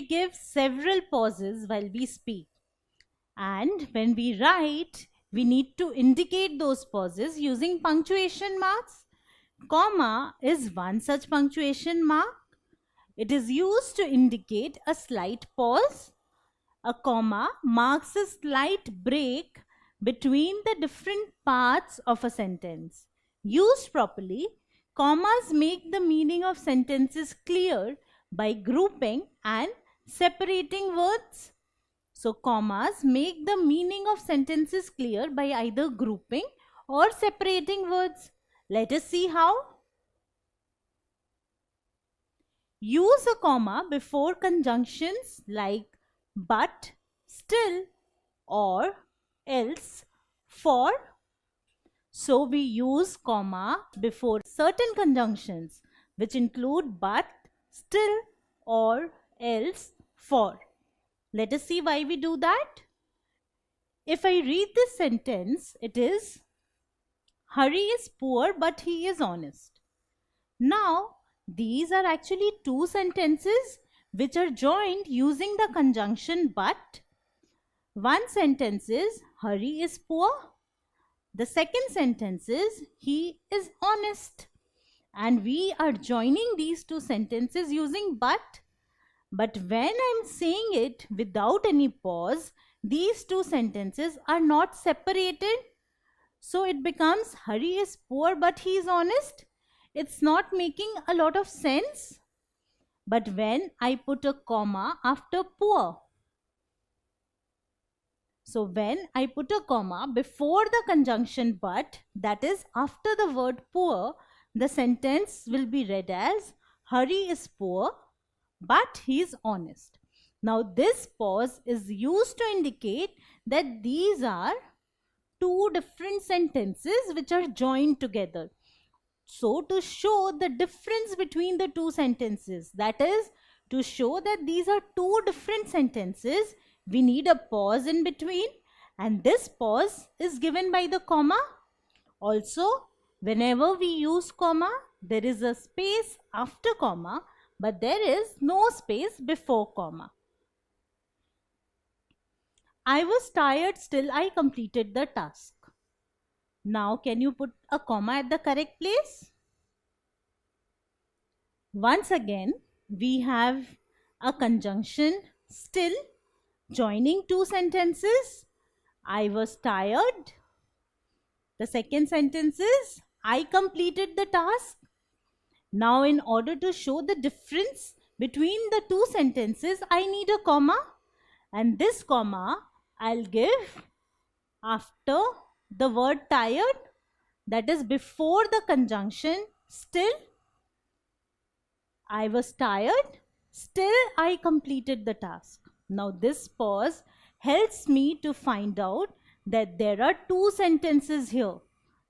give several pauses while we speak. And when we write, we need to indicate those pauses using punctuation marks. Comma is one such punctuation mark. It is used to indicate a slight pause. A comma marks a slight break between the different parts of a sentence. Used properly, commas make the meaning of sentences clear by grouping and separating words. So, commas make the meaning of sentences clear by either grouping or separating words. Let us see how. Use a comma before conjunctions like but, still, or, else, for. So we use comma before certain conjunctions which include but, still, or, else, for. Let us see why we do that. If I read this sentence, it is, Hari is poor but he is honest. Now, these are actually two sentences which are joined using the conjunction but. One sentence is, Hari is poor. The second sentence is, he is honest. And we are joining these two sentences using but. But when I am saying it without any pause, these two sentences are not separated. So it becomes, Hari is poor but he is honest. It's not making a lot of sense. But when I put a comma after poor, so when I put a comma before the conjunction but, that is after the word poor, the sentence will be read as, Hari is poor but he is honest. Now this pause is used to indicate that these are two different sentences which are joined together. So to show the difference between the two sentences, that is to show that these are two different sentences, we need a pause in between, and this pause is given by the comma. Also, whenever we use comma, there is a space after comma, but there is no space before comma. I was tired, still I completed the task. Now, can you put a comma at the correct place? Once again, we have a conjunction still joining two sentences. I was tired. The second sentence is, I completed the task. Now, in order to show the difference between the two sentences, I need a comma. And this comma I'll give after the word tired, that is before the conjunction still. I was tired, still I completed the task. Now this pause helps me to find out that there are two sentences here.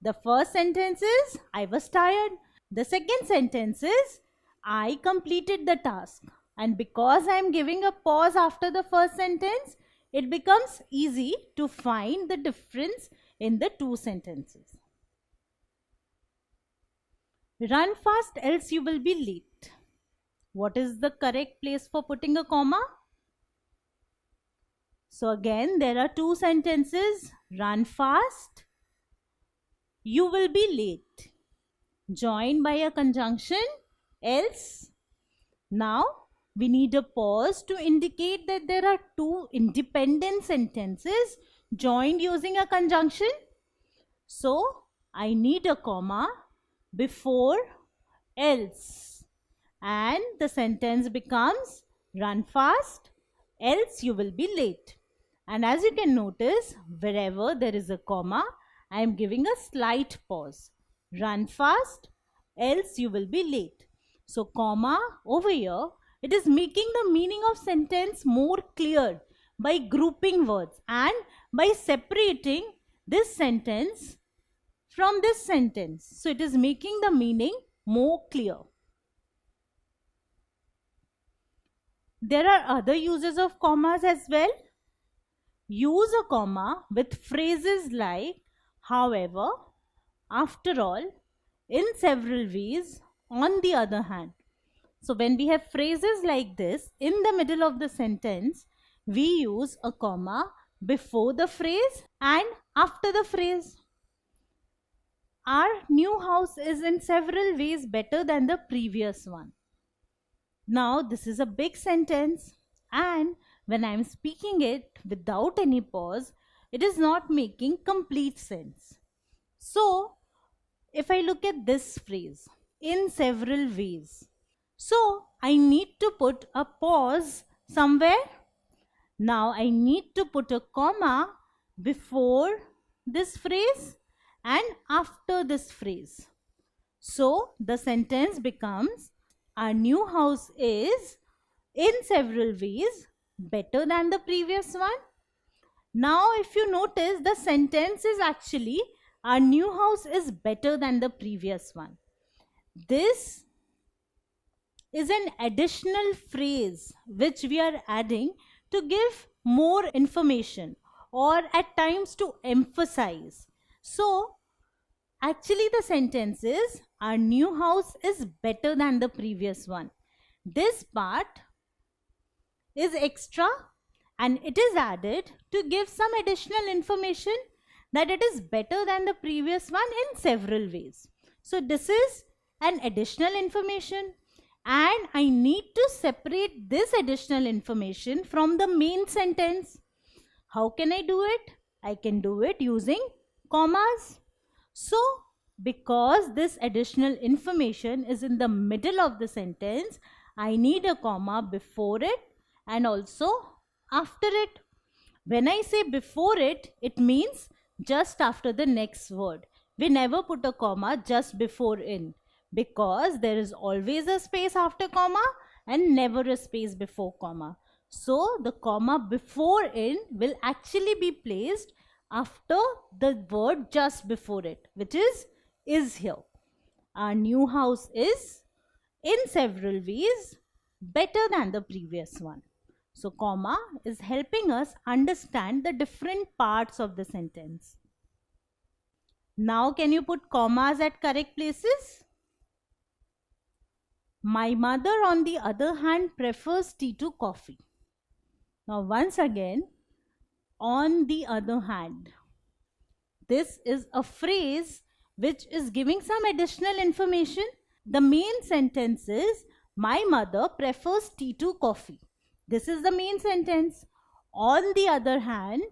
The first sentence is, I was tired. The second sentence is, I completed the task. And because I am giving a pause after the first sentence, it becomes easy to find the difference in the two sentences. Run fast, else you will be late. What is the correct place for putting a comma? So again, there are two sentences, run fast, you will be late, joined by a conjunction, else. Now, we need a pause to indicate that there are two independent sentences joined using a conjunction. So, I need a comma before else. And the sentence becomes, run fast, else you will be late. And as you can notice, wherever there is a comma, I am giving a slight pause. Run fast, else you will be late. So, comma over here, it is making the meaning of sentence more clear by grouping words and by separating this sentence from this sentence. So, it is making the meaning more clear. There are other uses of commas as well. Use a comma with phrases like, however, after all, in several ways, on the other hand. So when we have phrases like this, in the middle of the sentence, we use a comma before the phrase and after the phrase. Our new house is in several ways better than the previous one. Now, this is a big sentence, and when I am speaking it without any pause, it is not making complete sense. So, if I look at this phrase, in several ways, so I need to put a pause somewhere. Now I need to put a comma before this phrase and after this phrase. So the sentence becomes, our new house is in several ways better than the previous one. Now if you notice, the sentence is actually, our new house is better than the previous one. This is an additional phrase which we are adding to give more information or at times to emphasize. So actually the sentence is, our new house is better than the previous one. This part is extra and it is added to give some additional information that it is better than the previous one in several ways. So this is an additional information, and I need to separate this additional information from the main sentence. How can I do it? I can do it using commas. So because this additional information is in the middle of the sentence, I need a comma before it and also after it. When I say before it, it means just after the next word. We never put a comma just before in, because there is always a space after comma and never a space before comma. So the comma before in will actually be placed after the word just before it, which is here. Our new house is in several ways better than the previous one. So comma is helping us understand the different parts of the sentence. Now can you put commas at correct places? My mother, on the other hand, prefers tea to coffee. Now once again, on the other hand, this is a phrase which is giving some additional information. The main sentence is, my mother prefers tea to coffee. This is the main sentence. On the other hand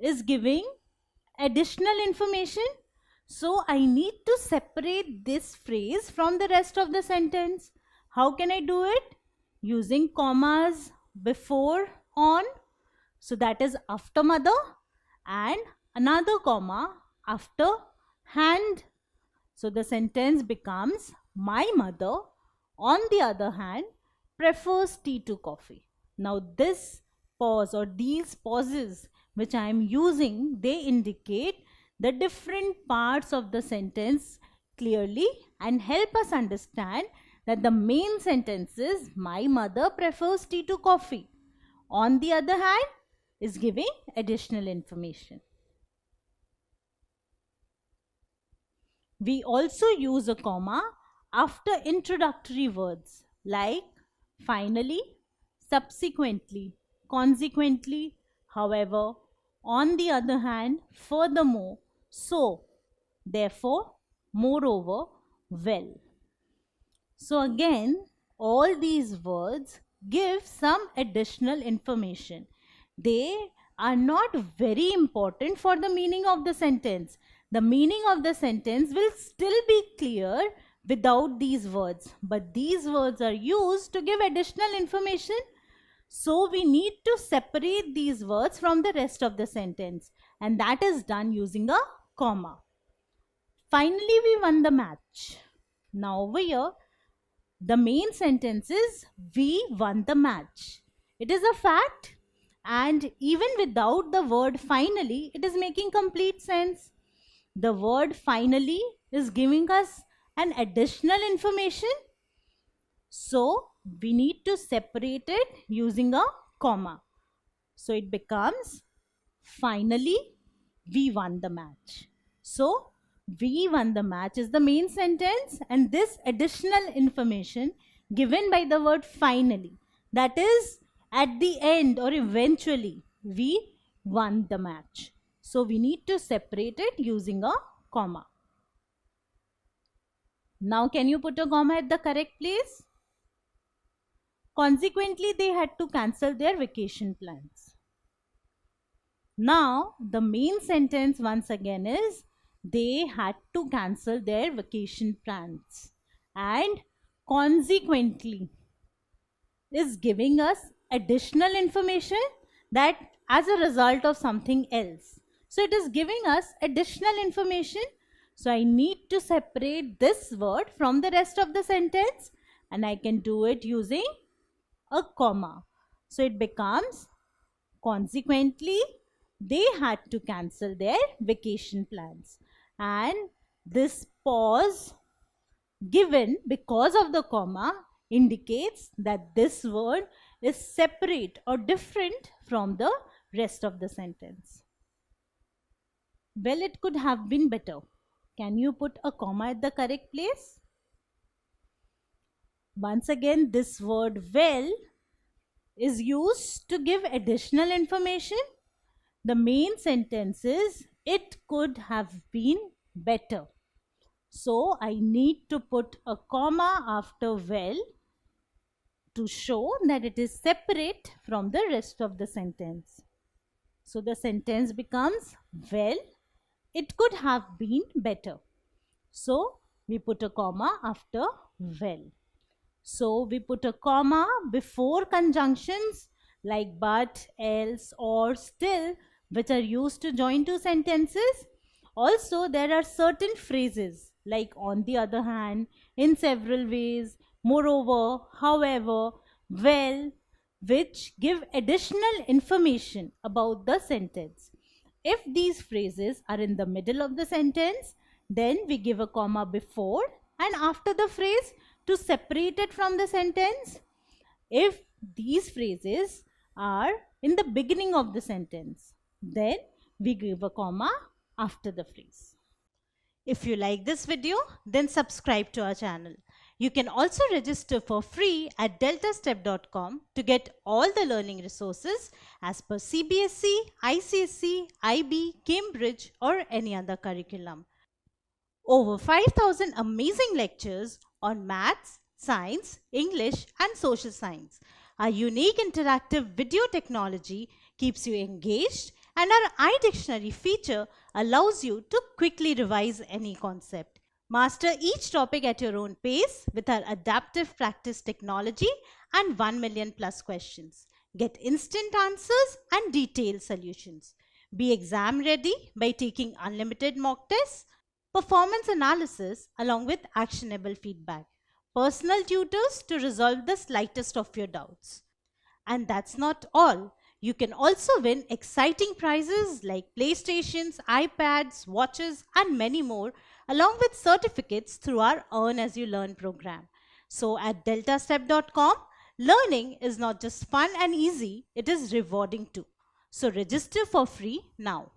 is giving additional information. So I need to separate this phrase from the rest of the sentence. How can I do it? Using commas before on. So that is after mother, and another comma after hand. So the sentence becomes, my mother, on the other hand, prefers tea to coffee. Now this pause or these pauses which I am using, they indicate the different parts of the sentence clearly and help us understand that the main sentence is, my mother prefers tea to coffee. On the other hand is giving additional information. We also use a comma after introductory words like finally, subsequently, consequently, however, on the other hand, furthermore, so, therefore, moreover, well. So again, all these words give some additional information. They are not very important for the meaning of the sentence. The meaning of the sentence will still be clear without these words, but these words are used to give additional information. So we need to separate these words from the rest of the sentence, and that is done using a comma. Finally, we won the match. Now over here, the main sentence is, we won the match. It is a fact, and even without the word finally, it is making complete sense. The word finally is giving us an additional information. So we need to separate it using a comma. So it becomes, finally, we won the match. So we won the match is the main sentence, and this additional information given by the word finally. That is, at the end or eventually, we won the match. So we need to separate it using a comma. Now can you put a comma at the correct place? Consequently, they had to cancel their vacation plans. Now, the main sentence once again is they had to cancel their vacation plans, and consequently is giving us additional information that as a result of something else. So it is giving us additional information. So I need to separate this word from the rest of the sentence, and I can do it using a comma. So it becomes, consequently, they had to cancel their vacation plans. And this pause given because of the comma indicates that this word is separate or different from the rest of the sentence. Well, it could have been better. Can you put a comma at the correct place? Once again, this word well is used to give additional information. The main sentence is, it could have been better. So I need to put a comma after well to show that it is separate from the rest of the sentence. So the sentence becomes, well, it could have been better. So we put a comma after well. So we put a comma before conjunctions like but, else, or, still, which are used to join two sentences. Also, there are certain phrases like on the other hand, in several ways, moreover, however, well, which give additional information about the sentence. If these phrases are in the middle of the sentence, then we give a comma before and after the phrase to separate it from the sentence. If these phrases are in the beginning of the sentence, then we give a comma after the phrase. If you like this video, then subscribe to our channel. You can also register for free at deltastep.com to get all the learning resources as per CBSE, ICSE, IB, Cambridge, or any other curriculum. Over 5,000 amazing lectures on maths, science, English, and social science. Our unique interactive video technology keeps you engaged, and our iDictionary feature allows you to quickly revise any concept. Master each topic at your own pace with our adaptive practice technology and 1 million plus questions. Get instant answers and detailed solutions. Be exam ready by taking unlimited mock tests, performance analysis along with actionable feedback, personal tutors to resolve the slightest of your doubts. And that's not all. You can also win exciting prizes like PlayStations, iPads, watches, and many more, along with certificates through our Earn As You Learn program. So at deltastep.com, learning is not just fun and easy, it is rewarding too. So register for free now.